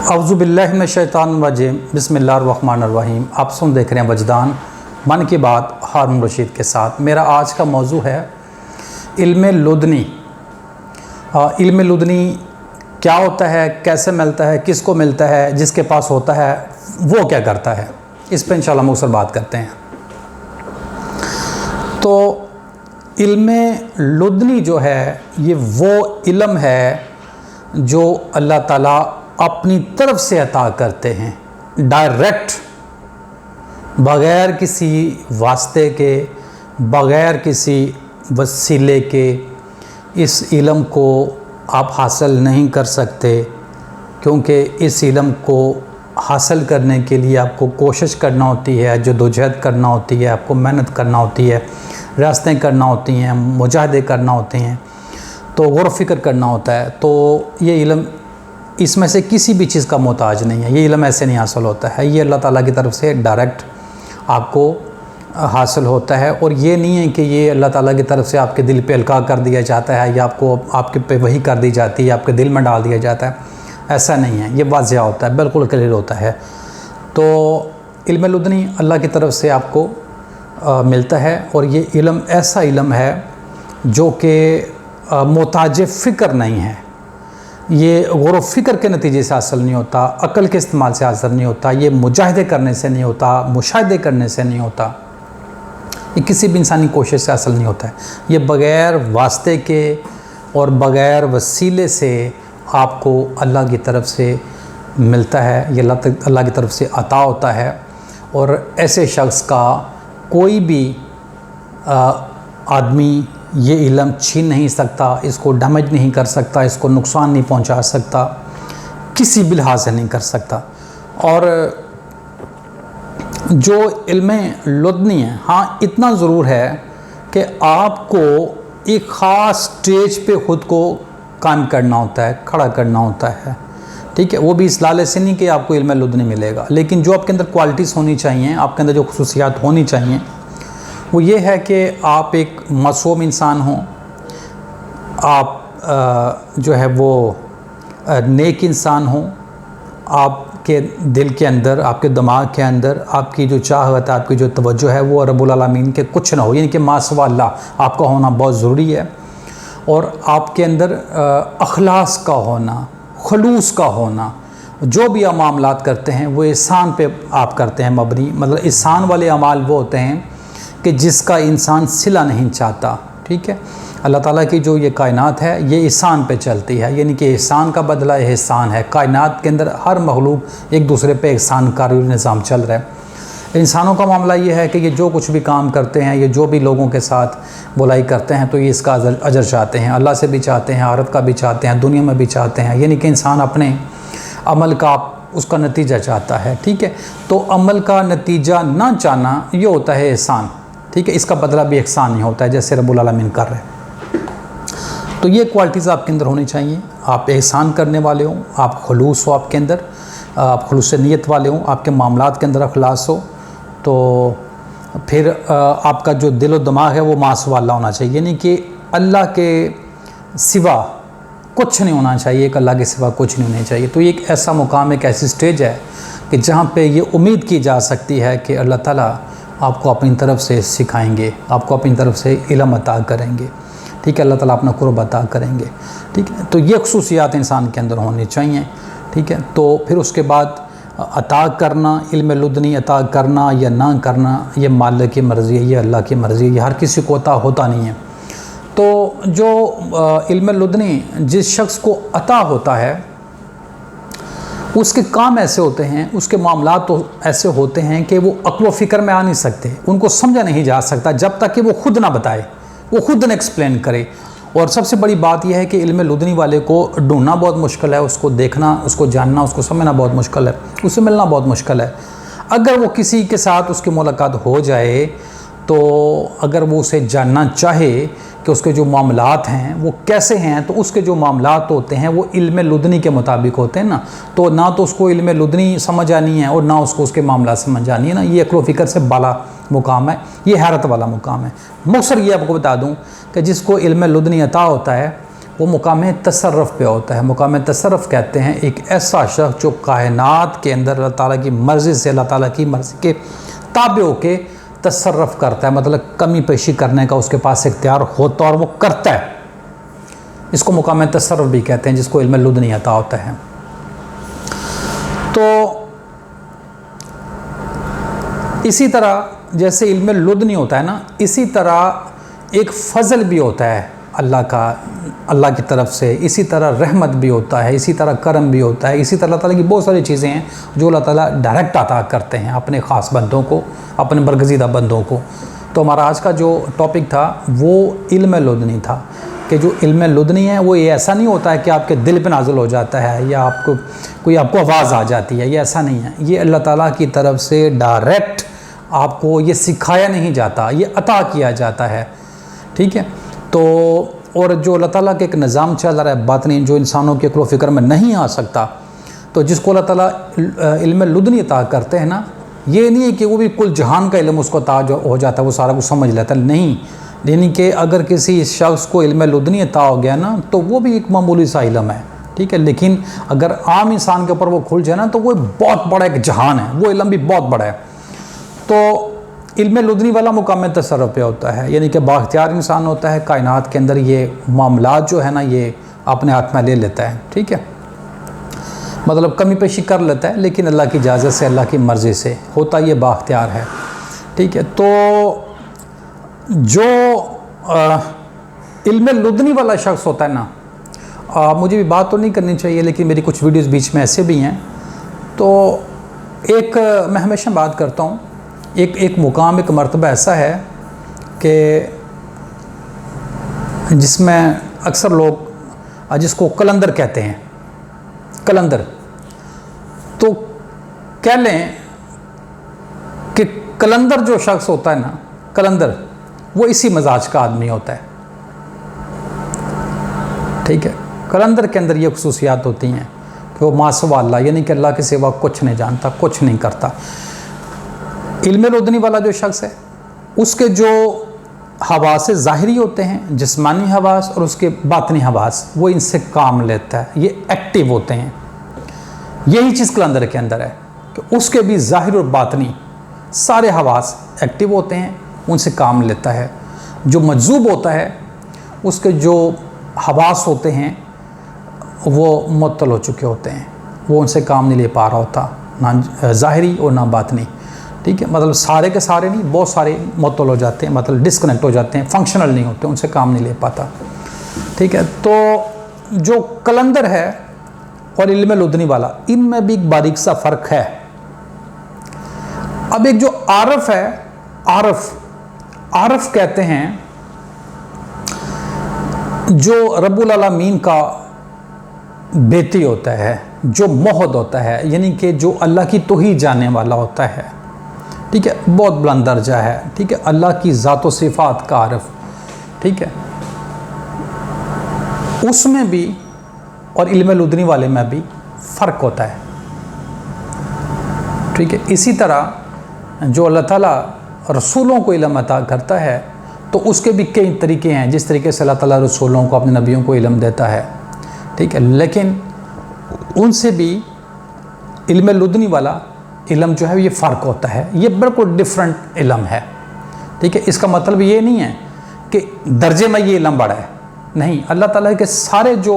اعوذ باللہ من الشیطان الرجیم بسم اللہ الرحمن الرحیم۔ آپ دیکھ رہے ہیں وجدان من کی بات ہارون رشید کے ساتھ۔ میرا آج کا موضوع ہے علم لدنی۔ علم لدنی کیا ہوتا ہے، کیسے ملتا ہے، کس کو ملتا ہے، جس کے پاس ہوتا ہے وہ کیا کرتا ہے، اس پہ انشاءاللہ مختصر بات کرتے ہیں۔ تو علم لدنی جو ہے یہ وہ علم ہے جو اللہ تعالیٰ اپنی طرف سے عطا کرتے ہیں، ڈائریکٹ، بغیر کسی واسطے کے، بغیر کسی وسیلے کے اس علم کو آپ حاصل نہیں کر سکتے، کیونکہ اس علم کو حاصل کرنے کے لیے آپ کو کوشش کرنا ہوتی ہے، جدوجہد کرنا ہوتی ہے، آپ کو محنت کرنا ہوتی ہے، ریاستیں کرنا ہوتی ہیں، مجاہدے کرنا ہوتے ہیں، تو غور و فکر کرنا ہوتا ہے۔ تو یہ علم اس میں سے کسی بھی چیز کا محتاج نہیں ہے، یہ علم ایسے نہیں حاصل ہوتا ہے، یہ اللہ تعالیٰ کی طرف سے ڈائریکٹ آپ کو حاصل ہوتا ہے۔ اور یہ نہیں ہے کہ یہ اللہ تعالیٰ کی طرف سے آپ کے دل پہ القاء کر دیا جاتا ہے یا آپ کے پہ وحی کر دی جاتی ہے، آپ کے دل میں ڈال دیا جاتا ہے، ایسا نہیں ہے، یہ واضح ہوتا ہے، بالکل کلیئر ہوتا ہے۔ تو علم لدنی اللہ کی طرف سے آپ کو ملتا ہے، اور یہ علم ایسا علم ہے جو کہ محتاج فکر نہیں ہے، یہ غور و فکر کے نتیجے سے حاصل نہیں ہوتا، عقل کے استعمال سے حاصل نہیں ہوتا، یہ مجاہدے کرنے سے نہیں ہوتا، مشاہدے کرنے سے نہیں ہوتا، یہ کسی بھی انسانی کوشش سے حاصل نہیں ہوتا ہے، یہ بغیر واسطے کے اور بغیر وسیلے سے آپ کو اللہ کی طرف سے ملتا ہے، یہ اللہ کی طرف سے عطا ہوتا ہے۔ اور ایسے شخص کا کوئی بھی آدمی یہ علم چھین نہیں سکتا، اس کو ڈیمیج نہیں کر سکتا، اس کو نقصان نہیں پہنچا سکتا، کسی بھی لحاظ سے نہیں کر سکتا۔ اور جو علم لدنی ہے، ہاں اتنا ضرور ہے کہ آپ کو ایک خاص سٹیج پہ خود کو قائم کرنا ہوتا ہے، کھڑا کرنا ہوتا ہے، ٹھیک ہے، وہ بھی اس لالچ سے نہیں کہ آپ کو علم لدنی ملے گا، لیکن جو آپ کے اندر کوالٹیز ہونی چاہیے، آپ کے اندر جو خصوصیات ہونی چاہیے وہ یہ ہے کہ آپ ایک معصوم انسان ہوں، آپ جو ہے وہ نیک انسان ہوں، آپ کے دل کے اندر، آپ کے دماغ کے اندر آپ کی جو چاہت ہے، آپ کی جو توجہ ہے وہ رب العالمین کے کچھ نہ ہو، یعنی کہ ما سوا اللہ آپ کا ہونا بہت ضروری ہے۔ اور آپ کے اندر اخلاص کا ہونا، خلوص کا ہونا، جو بھی آپ معاملات کرتے ہیں وہ احسان پہ آپ کرتے ہیں مبنی، مطلب احسان والے اعمال وہ ہوتے ہیں کہ جس کا انسان صلہ نہیں چاہتا، ٹھیک ہے۔ اللہ تعالیٰ کی جو یہ کائنات ہے یہ احسان پہ چلتی ہے، یعنی کہ احسان کا بدلہ احسان ہے، کائنات کے اندر ہر مخلوق ایک دوسرے پہ احسان کاری نظام چل رہا ہے۔ انسانوں کا معاملہ یہ ہے کہ یہ جو کچھ بھی کام کرتے ہیں، یہ جو بھی لوگوں کے ساتھ بلائی کرتے ہیں تو یہ اس کا اجر چاہتے ہیں، اللہ سے بھی چاہتے ہیں، آخرت کا بھی چاہتے ہیں، دنیا میں بھی چاہتے ہیں، یعنی کہ انسان اپنے عمل کا اس کا نتیجہ چاہتا ہے، ٹھیک ہے۔ تو عمل کا نتیجہ نہ چاہنا یہ ہوتا ہے احسان، ٹھیک ہے، اس کا بدلہ بھی احسان نہیں ہوتا ہے جیسے رب العالمین کر رہے ہیں۔ تو یہ کوالٹیز آپ کے اندر ہونی چاہیے، آپ احسان کرنے والے ہوں، آپ خلوص ہو، آپ کے اندر آپ خلوص نیت والے ہوں، آپ کے معاملات کے اندر اخلاص ہو، تو پھر آپ کا جو دل و دماغ ہے وہ ما سوا اللہ ہونا چاہیے، یعنی کہ اللہ کے سوا کچھ نہیں ہونا چاہیے، ایک اللہ کے سوا کچھ نہیں ہونا چاہیے۔ تو یہ ایک ایسا مقام، ایک ایسی سٹیج ہے کہ جہاں پہ یہ امید کی جا سکتی ہے کہ اللہ تعالیٰ آپ کو اپنی طرف سے سکھائیں گے، آپ کو اپنی طرف سے علم عطا کریں گے، ٹھیک ہے، اللہ تعالیٰ اپنا قرب عطا کریں گے، ٹھیک ہے۔ تو یہ خصوصیات انسان کے اندر ہونی چاہیے، ٹھیک ہے۔ تو پھر اس کے بعد عطا کرنا، علم لدنی عطا کرنا یا نہ کرنا یہ مالک کی مرضی ہے، یہ اللہ کی مرضی ہے، یہ ہر کسی کو عطا ہوتا نہیں ہے۔ تو جو علم لدنی جس شخص کو عطا ہوتا ہے اس کے کام ایسے ہوتے ہیں، اس کے معاملات تو ایسے ہوتے ہیں کہ وہ عقل و فکر میں آ نہیں سکتے، ان کو سمجھا نہیں جا سکتا جب تک کہ وہ خود نہ بتائے، وہ خود نہ ایکسپلین کرے۔ اور سب سے بڑی بات یہ ہے کہ علم لدنی والے کو ڈھونڈنا بہت مشکل ہے، اس کو دیکھنا، اس کو جاننا، اس کو سمجھنا بہت مشکل ہے، اس سے ملنا بہت مشکل ہے۔ اگر وہ کسی کے ساتھ اس کی ملاقات ہو جائے تو اگر وہ اسے جاننا چاہے کہ اس کے جو معاملات ہیں وہ کیسے ہیں، تو اس کے جو معاملات ہوتے ہیں وہ علم لدنی کے مطابق ہوتے ہیں نا، تو نہ تو اس کو علم لدنی سمجھ آنی ہے اور نہ اس کو اس کے معاملات سمجھ آنی ہے نا، یہ عقل و فکر سے بالا مقام ہے، یہ حیرت والا مقام ہے۔ مختصر یہ آپ کو بتا دوں کہ جس کو علم لدنی عطا ہوتا ہے وہ مقام تصرف پہ ہوتا ہے۔ مقام تصرف کہتے ہیں ایک ایسا شخص جو کائنات کے اندر اللہ تعالیٰ کی مرضی سے، اللہ تعالیٰ کی مرضی کے تابع ہو کے تصرف کرتا ہے، مطلب کمی پیشی کرنے کا اس کے پاس اختیار ہوتا ہے اور وہ کرتا ہے۔ اس کو مقام تصرف بھی کہتے ہیں، جس کو علم لدنی عطا ہوتا ہے۔ تو اسی طرح جیسے علم لدنی ہوتا ہے نا، اسی طرح ایک فضل بھی ہوتا ہے اللہ کا، اللہ کی طرف سے، اسی طرح رحمت بھی ہوتا ہے، اسی طرح کرم بھی ہوتا ہے، اسی طرح اللہ تعالیٰ کی بہت ساری چیزیں ہیں جو اللہ تعالیٰ ڈائریکٹ عطا کرتے ہیں اپنے خاص بندوں کو، اپنے برگزیدہ بندوں کو۔ تو ہمارا آج کا جو ٹاپک تھا وہ علم لدنی تھا، کہ جو علم لدنی ہے وہ یہ ایسا نہیں ہوتا ہے کہ آپ کے دل پہ نازل ہو جاتا ہے یا آپ کو آواز آ جاتی ہے، یہ ایسا نہیں ہے۔ یہ اللہ تعالیٰ کی طرف سے ڈائریکٹ آپ کو یہ سکھایا نہیں جاتا، یہ عطا کیا جاتا ہے، ٹھیک ہے۔ تو اور جو اللہ تعالیٰ کے ایک نظام چل رہا ہے باطنی، جو انسانوں کے عقل و فکر میں نہیں آ سکتا، تو جس کو اللہ تعالیٰ علم لدنی عطا کرتے ہیں نا، یہ نہیں ہے کہ وہ بھی کل جہان کا علم اس کو عطا ہو جاتا ہے، وہ سارا کچھ سمجھ لیتا ہے، نہیں۔ یعنی کہ اگر کسی شخص کو علم لدنی عطا ہو گیا نا تو وہ بھی ایک معمولی سا علم ہے، ٹھیک ہے، لیکن اگر عام انسان کے اوپر وہ کھل جائے نا تو وہ بہت بڑا ایک جہان ہے، وہ علم بھی بہت بڑا ہے۔ تو علم لدنی والا مقام تصرف پہ ہوتا ہے، یعنی کہ بااختیار انسان ہوتا ہے، کائنات کے اندر یہ معاملات جو ہے نا یہ اپنے ہاتھ میں لے لیتا ہے، ٹھیک ہے، مطلب کمی پیشی کر لیتا ہے، لیکن اللہ کی اجازت سے، اللہ کی مرضی سے ہوتا، یہ بااختیار ہے، ٹھیک ہے۔ تو جو علم لدنی والا شخص ہوتا ہے نا، مجھے بھی بات تو نہیں کرنی چاہیے لیکن میری کچھ ویڈیوز بیچ میں ایسے بھی ہیں، تو ایک میں ہمیشہ بات کرتا ہوں، ایک مقام، ایک مرتبہ ایسا ہے کہ جس میں اکثر لوگ جس کو قلندر کہتے ہیں، قلندر، تو کہہ لیں کہ قلندر جو شخص ہوتا ہے نا، قلندر، وہ اسی مزاج کا آدمی ہوتا ہے، ٹھیک ہے۔ قلندر کے اندر یہ خصوصیات ہوتی ہیں کہ وہ ما سوا اللہ، یعنی کہ اللہ کے سوا کچھ نہیں جانتا، کچھ نہیں کرتا۔ علم لدنی والا جو شخص ہے، اس کے جو حواس ظاہری ہوتے ہیں، جسمانی حواس اور اس کے باطنی حواس، وہ ان سے کام لیتا ہے، یہ ایکٹیو ہوتے ہیں۔ یہی چیز قلندر کے اندر ہے کہ اس کے بھی ظاہر اور باطنی سارے حواس ایکٹیو ہوتے ہیں، ان سے کام لیتا ہے۔ جو مجذوب ہوتا ہے، اس کے جو حواس ہوتے ہیں وہ معطل ہو چکے ہوتے ہیں، وہ ان سے کام نہیں لے پا رہا ہوتا، نہ ظاہری اور نہ باطنی، ٹھیک ہے، مطلب سارے کے سارے نہیں، بہت سارے معطل ہو جاتے ہیں، مطلب ڈسکنیکٹ ہو جاتے ہیں، فنکشنل نہیں ہوتے، ان سے کام نہیں لے پاتا، ٹھیک ہے۔ تو جو قلندر ہے اور علم لدنی والا، ان میں بھی ایک باریک سا فرق ہے۔ اب ایک جو عارف ہے، عارف کہتے ہیں جو رب العالمین کا بیتی ہوتا ہے، جو موحد ہوتا ہے، یعنی کہ جو اللہ کی توحید جاننے والا ہوتا ہے، ٹھیک ہے، بہت بلند درجہ ہے، ٹھیک ہے، اللہ کی ذات و صفات کا عارف، ٹھیک ہے، اس میں بھی اور علم لدنی والے میں بھی فرق ہوتا ہے، ٹھیک ہے۔ اسی طرح جو اللہ تعالیٰ رسولوں کو علم عطا کرتا ہے تو اس کے بھی کئی طریقے ہیں، جس طریقے سے اللہ تعالیٰ رسولوں کو، اپنے نبیوں کو علم دیتا ہے، ٹھیک ہے، لیکن ان سے بھی علم لدنی والا علم جو ہے یہ فرق ہوتا ہے، یہ بالکل ڈیفرنٹ علم ہے، ٹھیک ہے۔ اس کا مطلب یہ نہیں ہے کہ درجے میں یہ علم بڑا ہے، نہیں، اللہ تعالیٰ کے سارے جو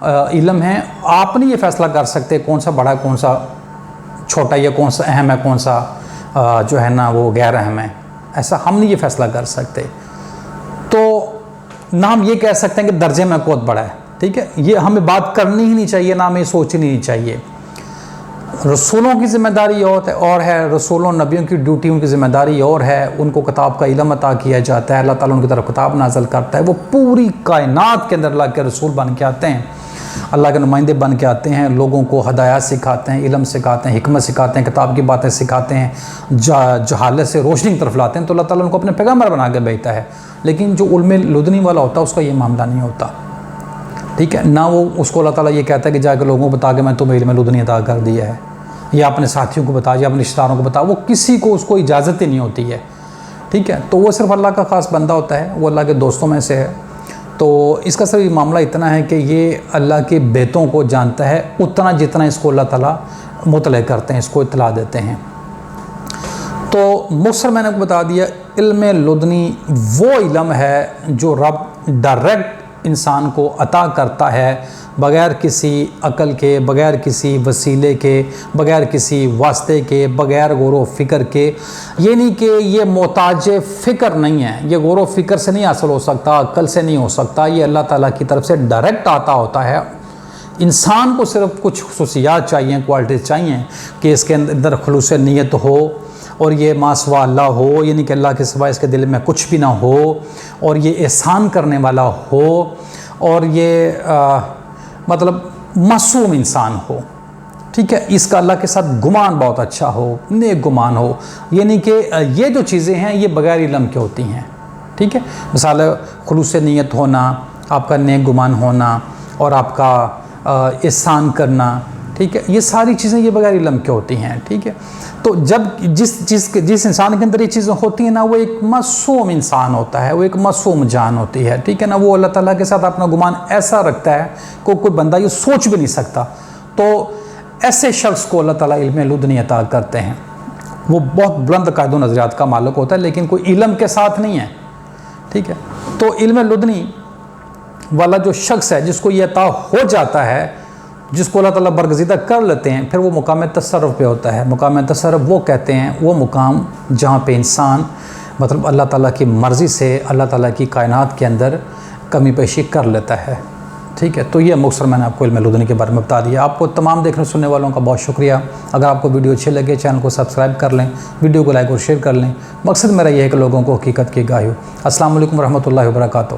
علم ہیں، آپ نہیں یہ فیصلہ کر سکتے کون سا بڑا ہے، کون سا چھوٹا، یا کون سا اہم ہے، کون سا جو ہے نا وہ غیر اہم ہے، ایسا ہم نہیں یہ فیصلہ کر سکتے۔ تو نہ ہم یہ کہہ سکتے ہیں کہ درجے میں بہت بڑا ہے، ٹھیک ہے، یہ ہمیں بات کرنی ہی نہیں چاہیے، نہ ہمیں سوچنی نہیں چاہیے۔ رسولوں کی ذمہ داری اور ہے، رسولوں نبیوں کی ڈیوٹیوں کی ذمہ داری اور ہے، ان کو کتاب کا علم عطا کیا جاتا ہے، اللہ تعالیٰ ان کی طرف کتاب نازل کرتا ہے، وہ پوری کائنات کے اندر اللہ کے رسول بن کے آتے ہیں، اللہ کے نمائندے بن کے آتے ہیں، لوگوں کو ہدایات سکھاتے ہیں، علم سکھاتے ہیں، حکمت سکھاتے ہیں، کتاب کی باتیں سکھاتے ہیں، جہالت سے روشنی کی طرف لاتے ہیں، تو اللہ تعالیٰ ان کو اپنے پیغمبر بنا کے بھیجتا ہے۔ لیکن جو علم لدنی والا ہوتا ہے اس کا یہ معاملہ نہیں ہوتا، ٹھیک ہے، نہ وہ اس کو اللہ تعالیٰ یہ کہتا ہے کہ جا کے لوگوں کو بتا کہ میں تمہیں علم لدنی عطا کر دیا ہے، یا اپنے ساتھیوں کو بتا، یا اپنے رشتہ داروں کو بتا، وہ کسی کو اس کو اجازت ہی نہیں ہوتی ہے، ٹھیک ہے۔ تو وہ صرف اللہ کا خاص بندہ ہوتا ہے، وہ اللہ کے دوستوں میں سے ہے۔ تو تو اس کا صرف معاملہ اتنا ہے کہ یہ اللہ کے بیتوں کو جانتا ہے اتنا جتنا اس کو اللہ تعالیٰ مطلع کرتے ہیں، اس کو اطلاع دیتے ہیں۔ تو مختصر میں نے آپ کو بتا دیا، علم لدنی وہ علم ہے جو رب ڈائریکٹ انسان کو عطا کرتا ہے، بغیر کسی عقل کے، بغیر کسی وسیلے کے، بغیر کسی واسطے کے، بغیر غور و فکر کے۔ یہ نہیں کہ یہ محتاج فکر نہیں ہے، یہ غور و فکر سے نہیں حاصل ہو سکتا، عقل سے نہیں ہو سکتا، یہ اللہ تعالیٰ کی طرف سے ڈائریکٹ آتا ہوتا ہے۔ انسان کو صرف کچھ خصوصیات چاہیے، کوالٹیز چاہیے کہ اس کے اندر خلوص نیت ہو، اور یہ ما سوا اللہ ہو، یعنی کہ اللہ کے سوا اس کے دل میں کچھ بھی نہ ہو، اور یہ احسان کرنے والا ہو، اور یہ مطلب معصوم انسان ہو، ٹھیک ہے، اس کا اللہ کے ساتھ گمان بہت اچھا ہو، نیک گمان ہو۔ یعنی کہ یہ جو چیزیں ہیں یہ بغیر علم کے ہوتی ہیں، ٹھیک ہے۔ مثال خلوص نیت ہونا، آپ کا نیک گمان ہونا، اور آپ کا احسان کرنا، ٹھیک ہے، یہ ساری چیزیں یہ بغیر علم کے ہوتی ہیں، ٹھیک ہے۔ تو جب جس انسان کے اندر یہ چیزیں ہوتی ہیں نا، وہ ایک معصوم انسان ہوتا ہے، وہ ایک معصوم جان ہوتی ہے، ٹھیک ہے نا۔ وہ اللہ تعالیٰ کے ساتھ اپنا گمان ایسا رکھتا ہے کہ کوئی بندہ یہ سوچ بھی نہیں سکتا۔ تو ایسے شخص کو اللہ تعالیٰ علم لدنی عطا کرتے ہیں۔ وہ بہت بلند قاعدوں نظریات کا مالک ہوتا ہے، لیکن کوئی علم کے ساتھ نہیں ہے، ٹھیک ہے۔ تو علم لدنی والا جو شخص ہے، جس کو یہ عطا ہو جاتا ہے، جس کو اللہ تعالیٰ برگزیدہ کر لیتے ہیں، پھر وہ مقام تصرف پہ ہوتا ہے۔ مقام تصرف وہ کہتے ہیں وہ مقام جہاں پہ انسان مطلب اللہ تعالیٰ کی مرضی سے اللہ تعالیٰ کی کائنات کے اندر کمی پیشی کر لیتا ہے، ٹھیک ہے۔ تو یہ مختصر میں نے آپ کو علم لدنی کے بارے میں بتا دیا۔ آپ کو تمام دیکھنے سننے والوں کا بہت شکریہ۔ اگر آپ کو ویڈیو اچھے لگے، چینل کو سبسکرائب کر لیں، ویڈیو کو لائک اور شیئر کر لیں۔ مقصد میرا یہ ہے کہ لوگوں کو حقیقت کی گواہی ہو۔ السلام علیکم ورحمۃ اللہ وبرکاتہ۔